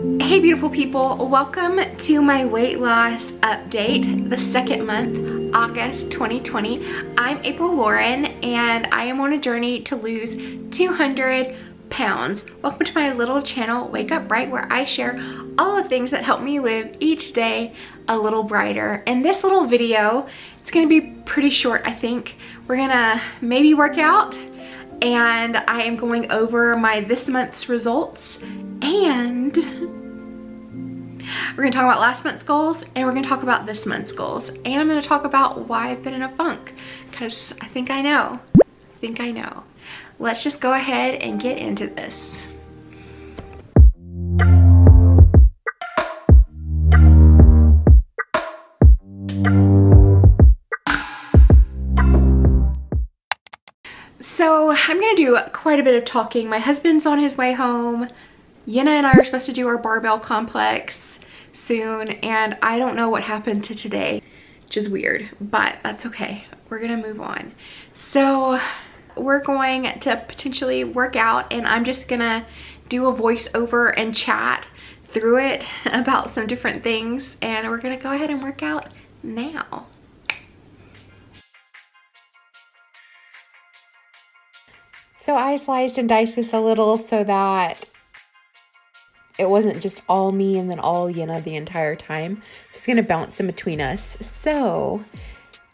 Hey beautiful people, welcome to my weight loss update, the second month, August 2020. I'm April Lauren and I am on a journey to lose 200 pounds. Welcome to my little channel, Wake Up Bright, where I share all the things that help me live each day a little brighter. In this little video, it's gonna be pretty short, I think. We're gonna maybe work out, and I am going over this month's results, and we're gonna talk about last month's goals, and we're gonna talk about this month's goals, and I'm gonna talk about why I've been in a funk, because I think I know. Let's just go ahead and get into this. So I'm gonna do quite a bit of talking. My husband's on his way home. Yenna and I are supposed to do our barbell complex soon, and I don't know what happened to today, which is weird, but that's okay. We're gonna move on. So we're going to potentially work out, and I'm just gonna do a voiceover and chat through it about some different things, and we're gonna go ahead and work out now. So I sliced and diced this a little so that it wasn't just all me and then all Yenna the entire time. So it's gonna bounce in between us. So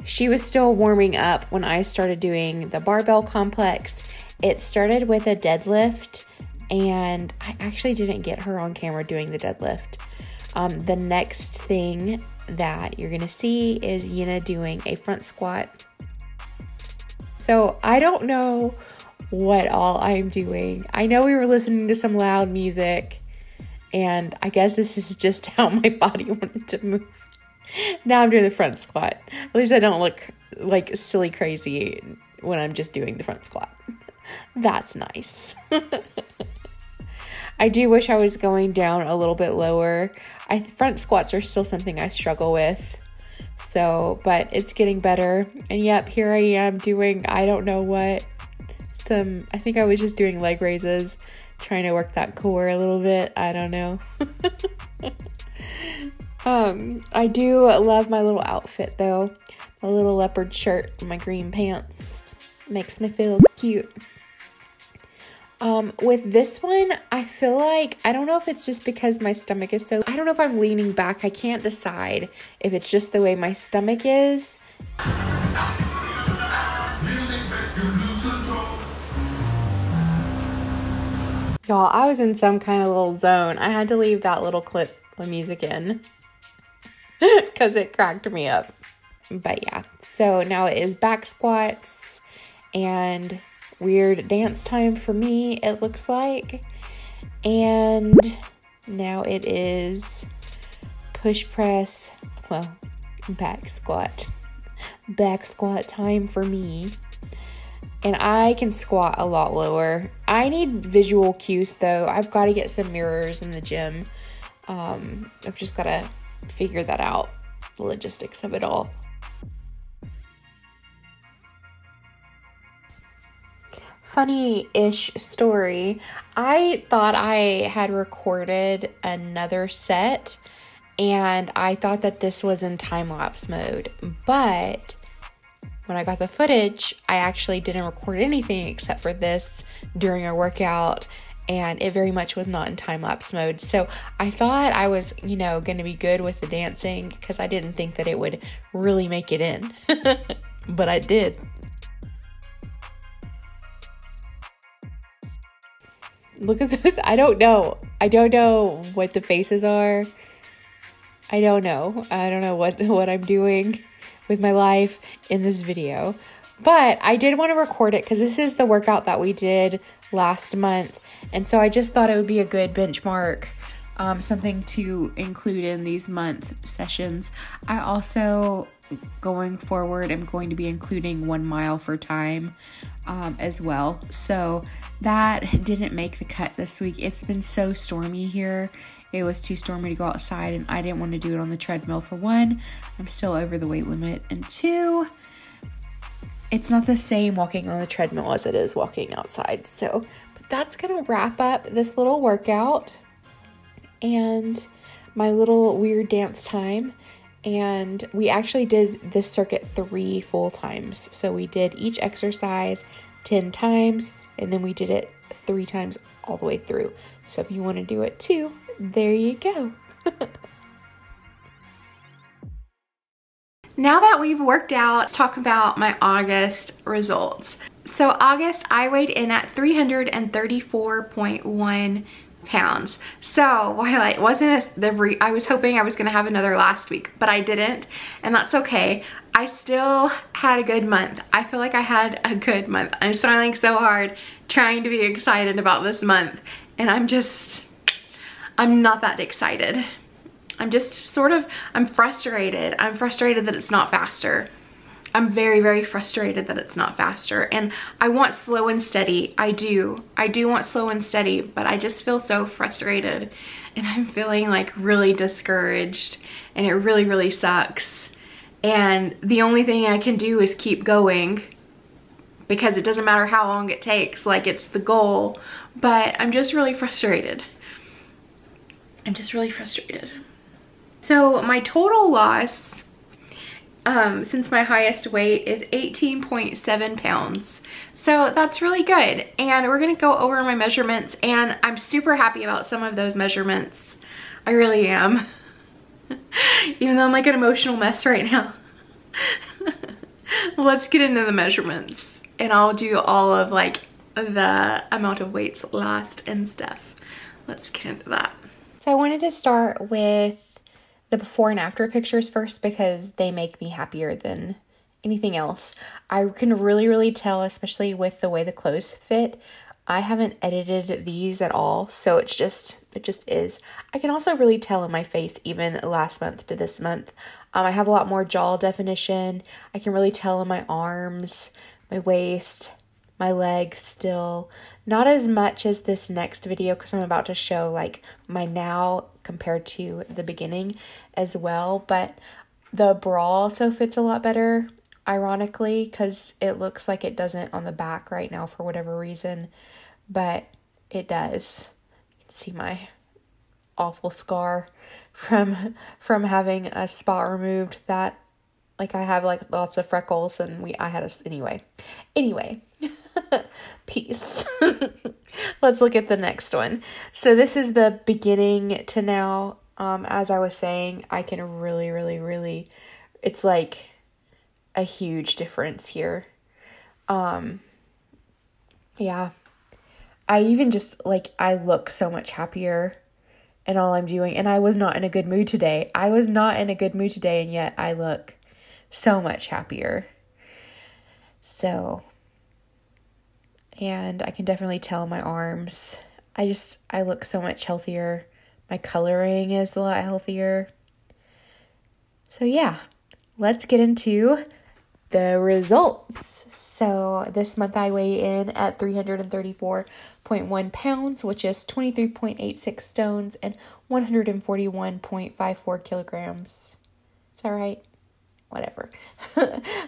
she was still warming up when I started doing the barbell complex. It started with a deadlift, and I actually didn't get her on camera doing the deadlift. The next thing that you're gonna see is Yenna doing a front squat. So I don't know what all I'm doing. I know we were listening to some loud music, and I guess this is just how my body wanted to move. Now I'm doing the front squat. At least I don't look like silly crazy when I'm just doing the front squat. That's nice. I do wish I was going down a little bit lower. Front squats are still something I struggle with. So, but it's getting better. And yep, here I am doing, I don't know what. I think I was just doing leg raises, trying to work that core a little bit. I don't know. I do love my little outfit though. My little leopard shirt and my green pants makes me feel cute. With this one, I feel like, I don't know if it's just because my stomach is so, I don't know if I'm leaning back. I can't decide if it's just the way my stomach is. Y'all, I was in some kind of little zone. I had to leave that little clip of music in because it cracked me up. But yeah, so now it is back squats and weird dance time for me, it looks like. And now it is push press, well, back squat. Back squat time for me. And I can squat a lot lower. I need visual cues though. I've got to get some mirrors in the gym. I've just got to figure that out, the logistics of it all. Funny-ish story. I thought I had recorded another set, and I thought that this was in time-lapse mode, but when I got the footage, I actually didn't record anything except for this during our workout, and it very much was not in time-lapse mode. So I thought I was, going to be good with the dancing because I didn't think that it would really make it in. But I did. Look at this. I don't know what the faces are. I don't know what I'm doing with my life in this video, but I did want to record it because this is the workout that we did last month, and so I just thought it would be a good benchmark, something to include in these month sessions. I also, going forward, am going to be including 1 mile for time as well, so that didn't make the cut this week. It's been so stormy here. It was too stormy to go outside, and I didn't want to do it on the treadmill. For one, I'm still over the weight limit, and two, it's not the same walking on the treadmill as it is walking outside. So, but that's going to wrap up this little workout. and my little weird dance time. And we actually did this circuit 3 full times. So we did each exercise 10 times, and then we did it 3 times all the way through. So if you want to do it too, there you go. Now that we've worked out, let's talk about my August results. So August, I weighed in at 334.1 pounds. So while it wasn't I was hoping I was gonna have another last week, but I didn't, and that's okay. I still had a good month. I feel like I had a good month. I'm smiling so hard, trying to be excited about this month, and I'm not that excited. I'm just I'm frustrated. I'm frustrated that it's not faster. I'm very, very frustrated that it's not faster. And I want slow and steady. I do want slow and steady, but I just feel so frustrated. And I'm feeling like really discouraged, and it really, really sucks. And the only thing I can do is keep going, because it doesn't matter how long it takes, like it's the goal. But I'm just really frustrated. I'm just really frustrated. So my total loss since my highest weight is 18.7 pounds. So that's really good. And we're gonna go over my measurements, and I'm super happy about some of those measurements. I really am. Even though I'm like an emotional mess right now. Let's get into the measurements, and I'll do all of like the amount of weights lost and stuff. Let's get into that. So I wanted to start with the before and after pictures first, because they make me happier than anything else. I can really, really tell, especially with the way the clothes fit. I haven't edited these at all, so it just is. I can also really tell in my face, even last month to this month. I have a lot more jaw definition. I can really tell in my arms, my waist, my legs still. Not as much as this next video, because I'm about to show like my now compared to the beginning as well. But the bra also fits a lot better, ironically, because it looks like it doesn't on the back right now for whatever reason, but it does. You can see my awful scar from having a spot removed. That, like, I have like lots of freckles, and anyway peace. Let's look at the next one. So this is the beginning to now. As I was saying, I can really, it's like a huge difference here. Yeah, I even just like, I look so much happier in all I'm doing, and I was not in a good mood today. And yet I look so much happier. So, and I can definitely tell in my arms. I look so much healthier. My coloring is a lot healthier. So yeah, let's get into the results. So this month I weigh in at 334.1 pounds, which is 23.86 stones and 141.54 kilograms. Is that right? Whatever.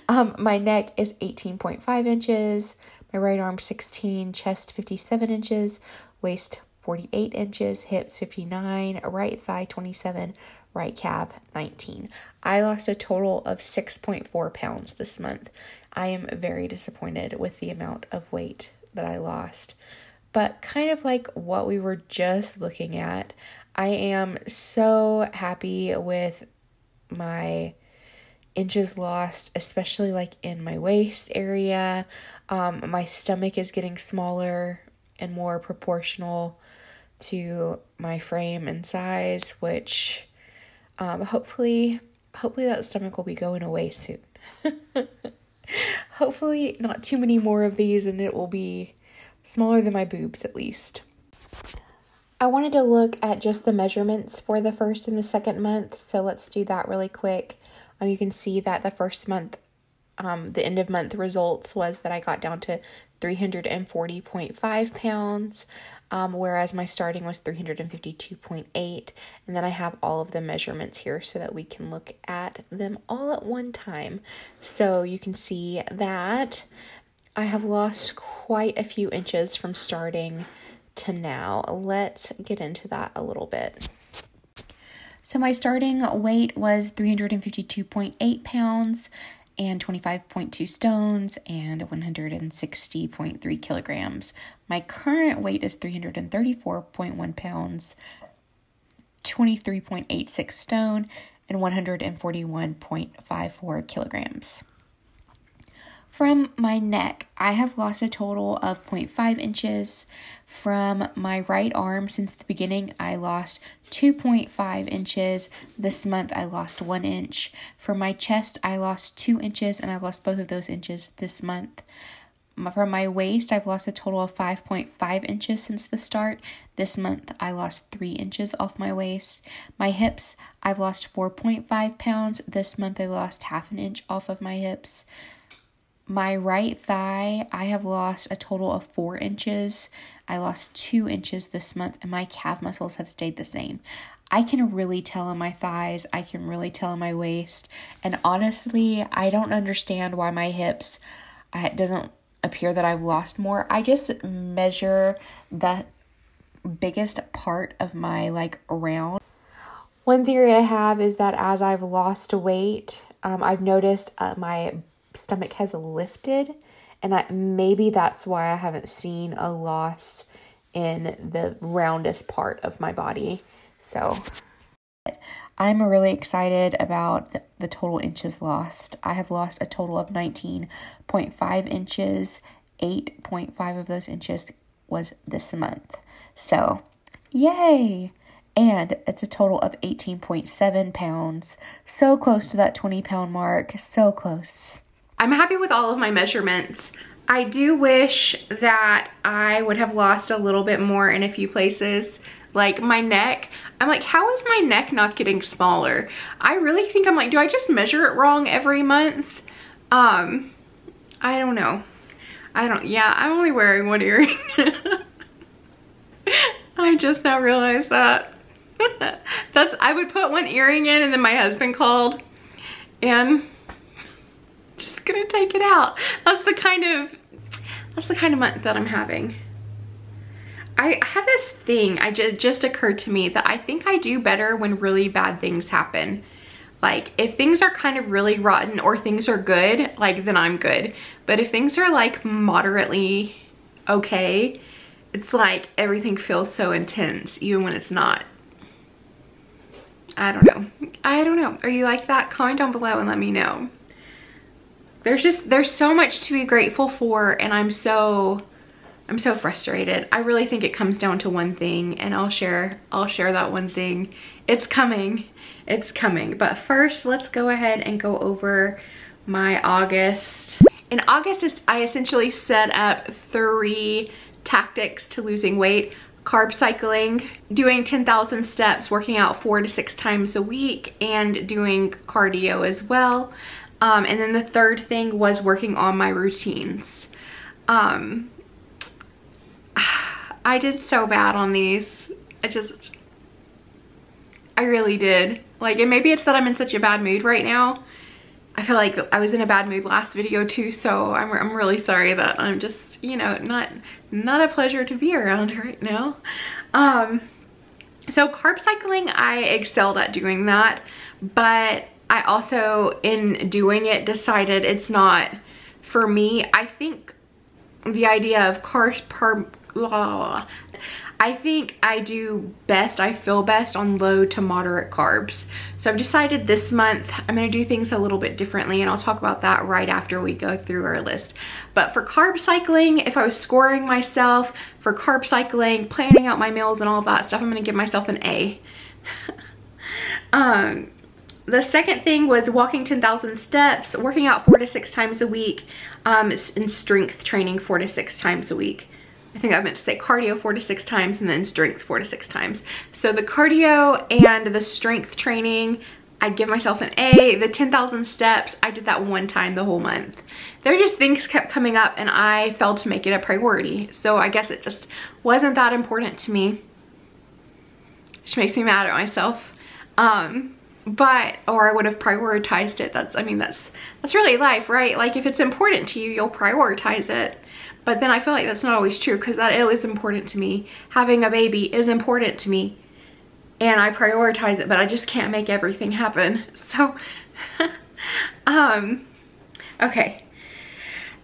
My neck is 18.5 inches. My right arm 16, chest 57 inches, waist 48 inches, hips 59, right thigh 27, right calf 19. I lost a total of 6.4 pounds this month. I am very disappointed with the amount of weight that I lost. But kind of like what we were just looking at, I am so happy with my inches lost, especially like in my waist area. My stomach is getting smaller and more proportional to my frame and size, which hopefully that stomach will be going away soon. Hopefully not too many more of these, and it will be smaller than my boobs at least. I wanted to look at just the measurements for the first and the second month, so let's do that really quick. You can see that the first month, the end of month results was that I got down to 340.5 pounds, whereas my starting was 352.8. And then I have all of the measurements here so that we can look at them all at one time. So you can see that I have lost quite a few inches from starting to now. Let's get into that a little bit. So my starting weight was 352.8 pounds and 25.2 stones and 160.3 kilograms. My current weight is 334.1 pounds, 23.86 stone, and 141.54 kilograms. From my neck, I have lost a total of 0.5 inches. From my right arm, since the beginning, I lost 2.5 inches. This month, I lost 1 inch. From my chest, I lost 2 inches, and I lost both of those inches this month. From my waist, I've lost a total of 5.5 inches since the start. This month, I lost 3 inches off my waist. My hips, I've lost 4.5 pounds. This month, I lost half an inch off of my hips. My right thigh, I have lost a total of 4 inches. I lost 2 inches this month, and my calf muscles have stayed the same. I can really tell in my thighs. I can really tell in my waist. And honestly, I don't understand why my hips, it doesn't appear that I've lost more. I just measure the biggest part of my round. One theory I have is that as I've lost weight, I've noticed my stomach has lifted, and maybe that's why I haven't seen a loss in the roundest part of my body. So I'm really excited about the total inches lost. I have lost a total of 19.5 inches. 8.5 of those inches was this month. So yay! And it's a total of 18.7 pounds. So close to that 20-pound mark. So close. I'm happy with all of my measurements. I do wish that I would have lost a little bit more in a few places. Like my neck, I'm like, how is my neck not getting smaller? I really think I'm like, do I just measure it wrong every month? I don't know. Yeah, I'm only wearing one earring. I just now realized that. I would put one earring in and then my husband called and just gonna take it out. That's the kind of month that I'm having. I have this thing, just occurred to me that I think I do better when really bad things happen. Like if things are kind of really rotten or things are good, then I'm good. But if things are moderately okay, it's like everything feels so intense even when it's not. I don't know. Are you like that? Comment down below and let me know. There's so much to be grateful for, and I'm so frustrated. I really think it comes down to one thing, and I'll share that one thing. It's coming. But first, let's go ahead and go over my August. In August, I essentially set up 3 tactics to losing weight. Carb cycling, doing 10,000 steps, working out 4 to 6 times a week, and doing cardio as well. And then the third thing was working on my routines. I did so bad on these. I really did. And maybe it's that I'm in such a bad mood right now. I feel like I was in a bad mood last video too, so I'm really sorry that I'm just, not a pleasure to be around right now. So carb cycling, I excelled at doing that, but I also, in doing it, decided it's not for me. I think the idea of I think I do best, I feel best on low to moderate carbs. So I've decided this month I'm gonna do things a little bit differently, and I'll talk about that right after we go through our list. But for carb cycling, if I was scoring myself for carb cycling, planning out my meals and all of that stuff, I'm gonna give myself an A. The second thing was walking 10,000 steps, working out 4 to 6 times a week, and strength training 4 to 6 times a week. I think I meant to say cardio 4 to 6 times and then strength 4 to 6 times. So the cardio and the strength training, I'd give myself an A. The 10,000 steps, I did that one time the whole month. There were just things kept coming up and I failed to make it a priority. So I guess it just wasn't that important to me, which makes me mad at myself. Or I would have prioritized it. That's really life, right? If it's important to you, you'll prioritize it. But then I feel like that's not always true, because that is important to me. Having a baby is important to me. and I prioritize it, but I just can't make everything happen. So, okay.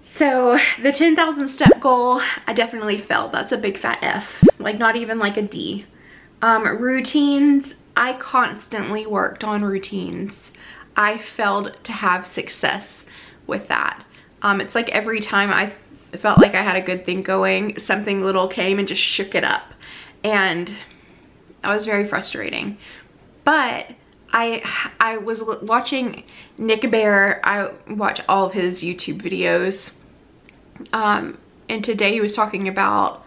So the 10,000 step goal, I definitely failed. That's a big fat F, like not even like a D. Routines, I constantly worked on routines. I failed to have success with that. It's like every time I felt like I had a good thing going, something little came and just shook it up. And that was very frustrating. But I was watching Nick Bare. I watch all of his YouTube videos. And today he was talking about,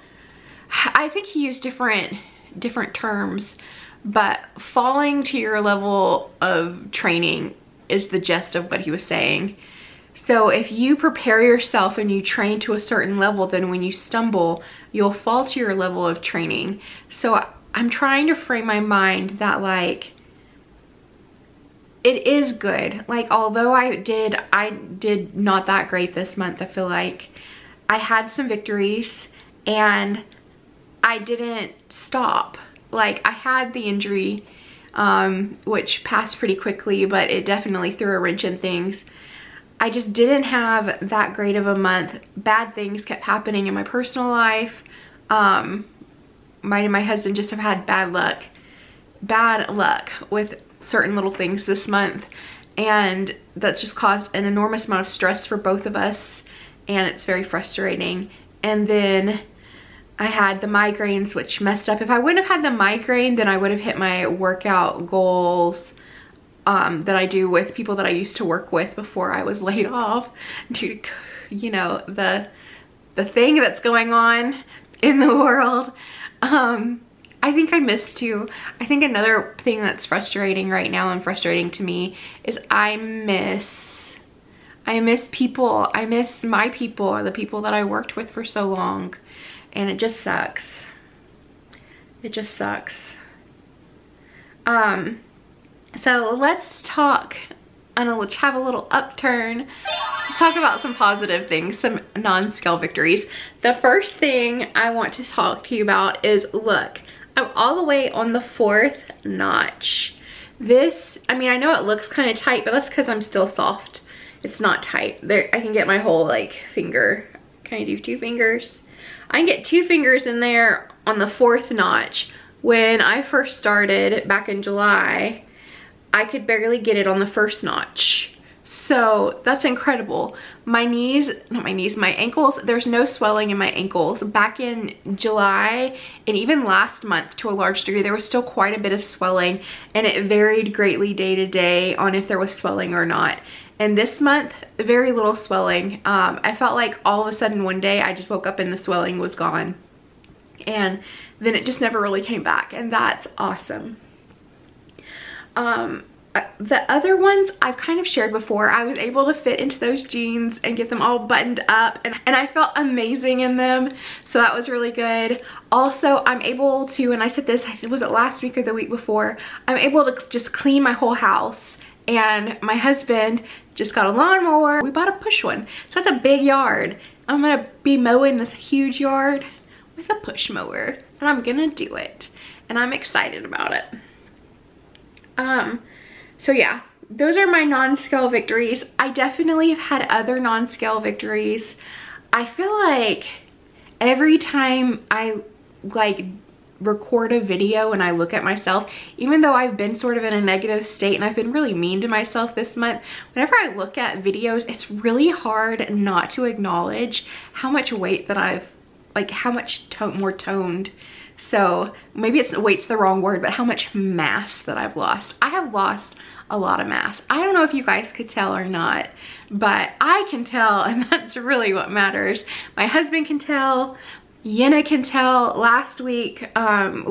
I think he used different terms, but falling to your level of training is the gist of what he was saying. So if you prepare yourself and you train to a certain level, then when you stumble, you'll fall to your level of training. So I'm trying to frame my mind that like, it is good. Like, although I did not that great this month, I feel like I had some victories and I didn't stop. Like, I had the injury, which passed pretty quickly, but it definitely threw a wrench in things. I just didn't have that great of a month. Bad things kept happening in my personal life. My husband just have had bad luck with certain little things this month, and that's just caused an enormous amount of stress for both of us, and it's very frustrating. And then I had the migraines, which messed up. If I wouldn't have had the migraine, then I would have hit my workout goals that I do with people that I used to work with before I was laid off due to, you know, the thing that's going on in the world. I think I missed too. I think another thing that's frustrating right now and frustrating to me is I miss people. I miss my people, the people that I worked with for so long, and it just sucks. It just sucks. So let's talk, and let's have a little upturn. Let's talk about some positive things, some non-scale victories. The first thing I want to talk to you about is, look, I'm all the way on the 4th notch. This, I mean, I know it looks kind of tight, but that's because I'm still soft. It's not tight. There, I can get my whole like finger. Can I do 2 fingers? I can get 2 fingers in there on the 4th notch. When I first started back in July, I could barely get it on the 1st notch. So that's incredible. My knees, not my knees, my ankles, there's no swelling in my ankles. Back in July and even last month to a large degree, there was still quite a bit of swelling, and it varied greatly day to day on if there was swelling or not. And this month, very little swelling. I felt like all of a sudden one day I just woke up and the swelling was gone. And then it just never really came back, and that's awesome. The other ones I've kind of shared before. I was able to fit into those jeans and get them all buttoned up, and I felt amazing in them, so that was really good. Also, I'm able to, and I said this, was it last week or the week before, I'm able to just clean my whole house. And my husband just got a lawnmower. We bought a push one, so that's a big yard. I'm gonna be mowing this huge yard with a push mower, and I'm gonna do it, and I'm excited about it. So yeah, those are my non-scale victories. I definitely have had other non-scale victories. I feel like every time I like record a video and I look at myself, even though I've been sort of in a negative state and I've been really mean to myself this month, whenever I look at videos, it's really hard not to acknowledge how much weight that I've, like how much more toned. So maybe weight's the wrong word, but how much mass that I've lost. I have lost a lot of mass. I don't know if you guys could tell or not, but I can tell, and that's really what matters. My husband can tell, Yenna can tell. Last week,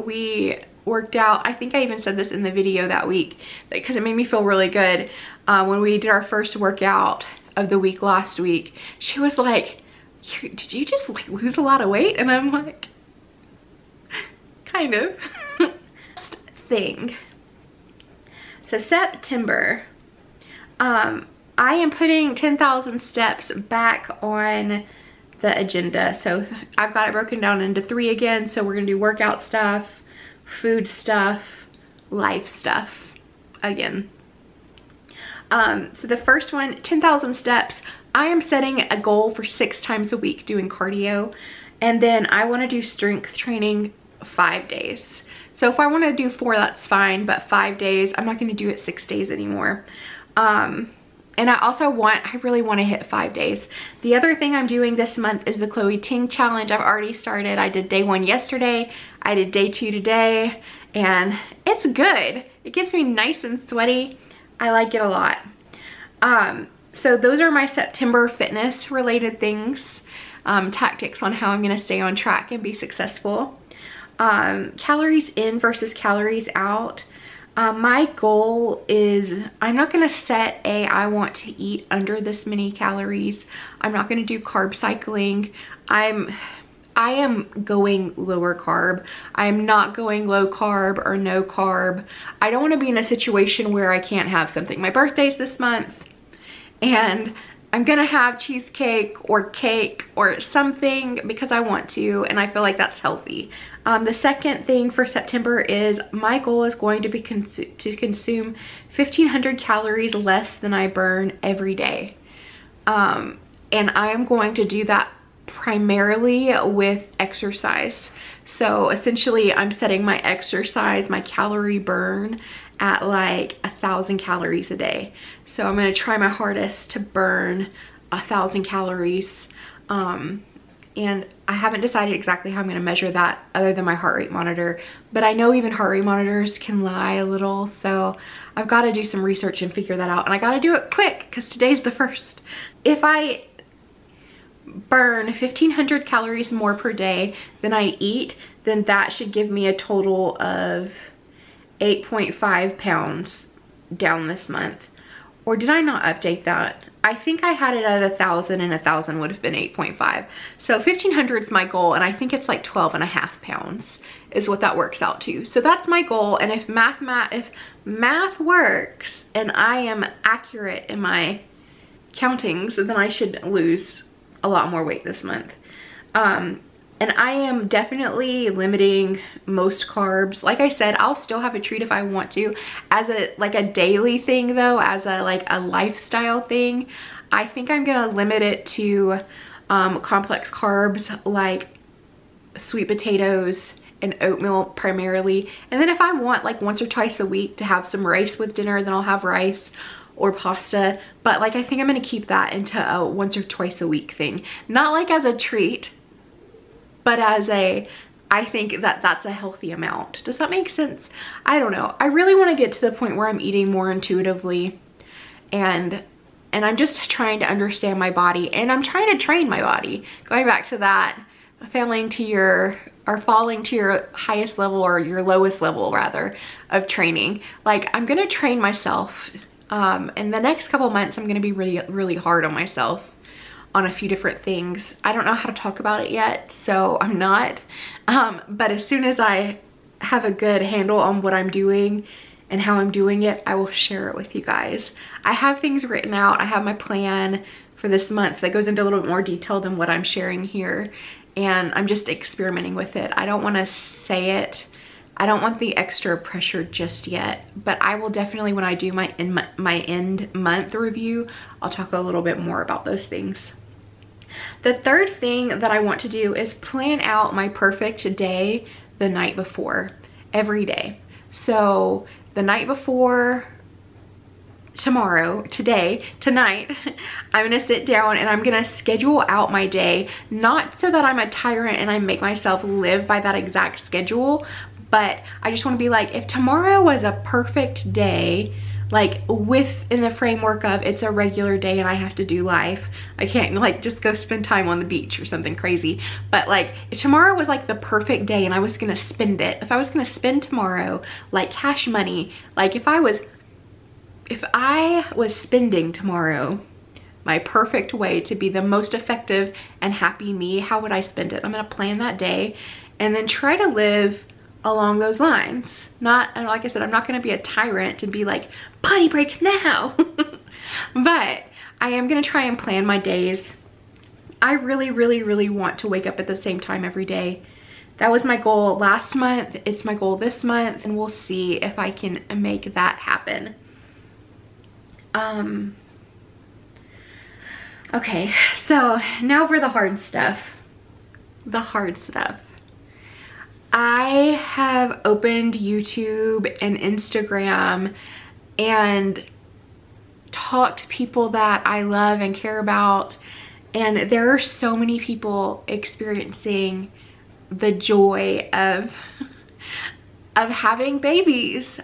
we worked out. I think I even said this in the video that week, because it made me feel really good. When we did our first workout of the week last week, she was like, did you just like lose a lot of weight? And I'm like, kind of. Last thing. So September, I am putting 10,000 steps back on the agenda. So I've got it broken down into 3 again. So we're gonna do workout stuff, food stuff, life stuff again. So the first one, 10,000 steps. I am setting a goal for 6 times a week doing cardio. And then I want to do strength training 5 days. So if I want to do 4, that's fine, but 5 days, I'm not going to do it 6 days anymore. And I really want to hit 5 days. The other thing I'm doing this month is the Chloe Ting challenge. I've already started. I did day 1 yesterday. I did day 2 today, and it's good. It gets me nice and sweaty. I like it a lot. So those are my September fitness related things, tactics on how I'm going to stay on track and be successful. Calories in versus calories out. My goal is, I'm not going to set I want to eat under this many calories. I'm not going to do carb cycling. I am going lower carb. I'm not going low carb or no carb. I don't want to be in a situation where I can't have something. My birthday's this month, and I'm gonna have cheesecake or cake or something because I want to, and I feel like that's healthy. The second thing for September is my goal is going to be to consume 1,500 calories less than I burn every day. And I am going to do that primarily with exercise. So essentially I'm setting my exercise, my calorie burn at like 1,000 calories a day. So I'm going to try my hardest to burn 1,000 calories. And I haven't decided exactly how I'm going to measure that other than my heart rate monitor, but I know even heart rate monitors can lie a little, so I've got to do some research and figure that out, and I got to do it quick because today's the 1st. If I burn 1,500 calories more per day than I eat, then that should give me a total of 8.5 pounds down this month. Or did I not update that? I think I had it at 1,000, and 1,000 would have been 8.5. So 1,500 is my goal, and I think it's like 12.5 pounds is what that works out to. So that's my goal, and if math works and I am accurate in my countings, then I should lose a lot more weight this month. And I am definitely limiting most carbs. Like I said, I'll still have a treat if I want to. As a daily thing though, as a lifestyle thing, I think I'm gonna limit it to complex carbs like sweet potatoes and oatmeal primarily. And then if I want like once or twice a week to have some rice with dinner, then I'll have rice or pasta. But like I think I'm gonna keep that into a once or twice a week thing. Not like as a treat, but as I think that's a healthy amount. Does that make sense? I don't know. I really want to get to the point where I'm eating more intuitively, and I'm just trying to understand my body, and I'm trying to train my body. Going back to that, falling to your highest level, or your lowest level rather, of training. Like I'm gonna train myself. In the next couple months, I'm gonna be really hard on myself on a few different things. I don't know how to talk about it yet, so I'm not. But as soon as I have a good handle on what I'm doing and how I'm doing it, I will share it with you guys. I have things written out. I have my plan for this month that goes into a little bit more detail than what I'm sharing here. And I'm just experimenting with it. I don't want to say it. I don't want the extra pressure just yet, but I will definitely, when I do my end month review, I'll talk a little bit more about those things. The third thing that I want to do is plan out my perfect day the night before, every day. So the night before tonight, I'm gonna sit down and I'm gonna schedule out my day, not so that I'm a tyrant and I make myself live by that exact schedule, but I just want to be like, if tomorrow was a perfect day, like within the framework of it's a regular day and I have to do life, I can't like just go spend time on the beach or something crazy, but like if tomorrow was like the perfect day and I was gonna spend it, if I was gonna spend tomorrow like cash money, like if I was spending tomorrow my perfect way to be the most effective and happy me, how would I spend it? I'm gonna plan that day and then try to live along those lines. Not, and like I said, I'm not going to be a tyrant to be like, potty break now. But I am going to try and plan my days. I really want to wake up at the same time every day. that was my goal last month. It's my goal this month, and we'll see if I can make that happen. Okay, so now for the hard stuff. The hard stuff. I have opened YouTube and Instagram and talked to people that I love and care about, and there are so many people experiencing the joy of having babies.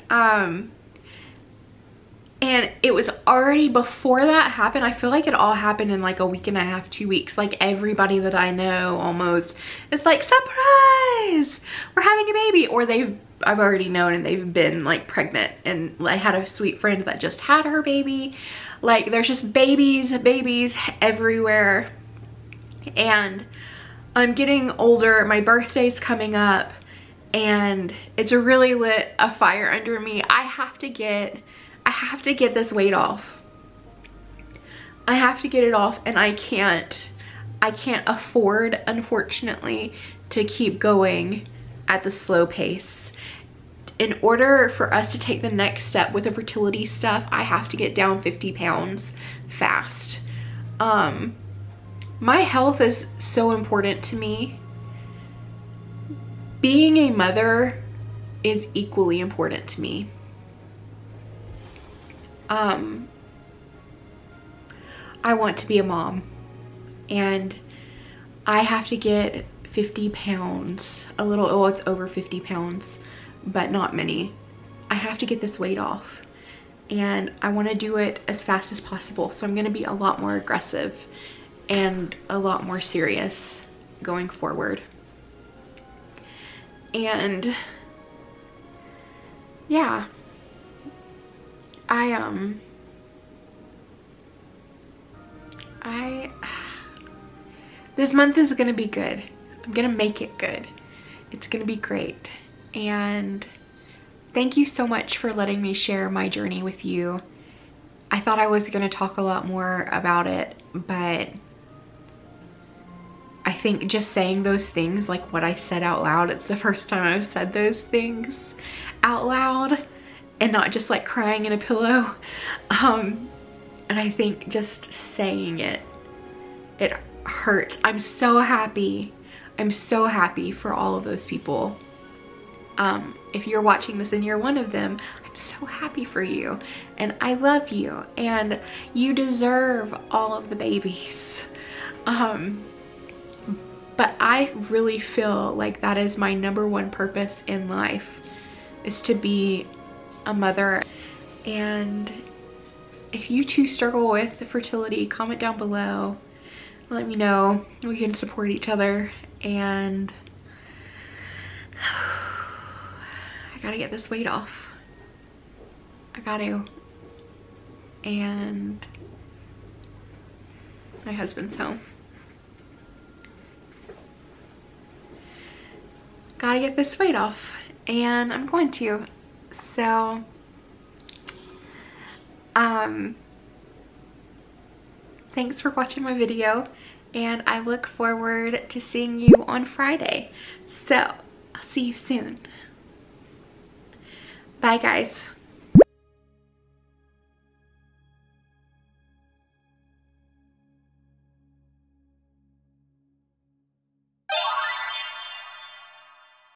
And it was already before that happened. I feel like it all happened in like a week and a half, 2 weeks. Like everybody that I know almost is like, surprise, we're having a baby. Or I've already known and they've been like pregnant. And I had a sweet friend that just had her baby. Like there's just babies everywhere. And I'm getting older, my birthday's coming up, and it's really lit a fire under me. I have to get this weight off. I have to get it off, and I can't afford, unfortunately, to keep going at the slow pace. In order for us to take the next step with the fertility stuff, I have to get down 50 pounds fast. My health is so important to me. Being a mother is equally important to me. I want to be a mom, and I have to get 50 pounds, a little, oh, it's over 50 pounds, but not many. I have to get this weight off, and I want to do it as fast as possible. So I'm going to be a lot more aggressive and a lot more serious going forward. And yeah, this month is gonna be good. I'm gonna make it good. It's gonna be great. And thank you so much for letting me share my journey with you. I thought I was gonna talk a lot more about it, but I think just saying those things, like what I said out loud, it's the first time I've said those things out loud and not just like crying in a pillow. And I think just saying it hurts. I'm so happy. I'm so happy for all of those people. If you're watching this and you're one of them, I'm so happy for you. And I love you. And you deserve all of the babies. But I really feel like that is my #1 purpose in life, is to be a mother. And if you too struggle with fertility, comment down below. Let me know. We can support each other. And I gotta get this weight off. I got to. And my husband's home. Gotta get this weight off, and I'm going to. So thanks for watching my video, and I look forward to seeing you on Friday. So I'll see you soon. Bye guys.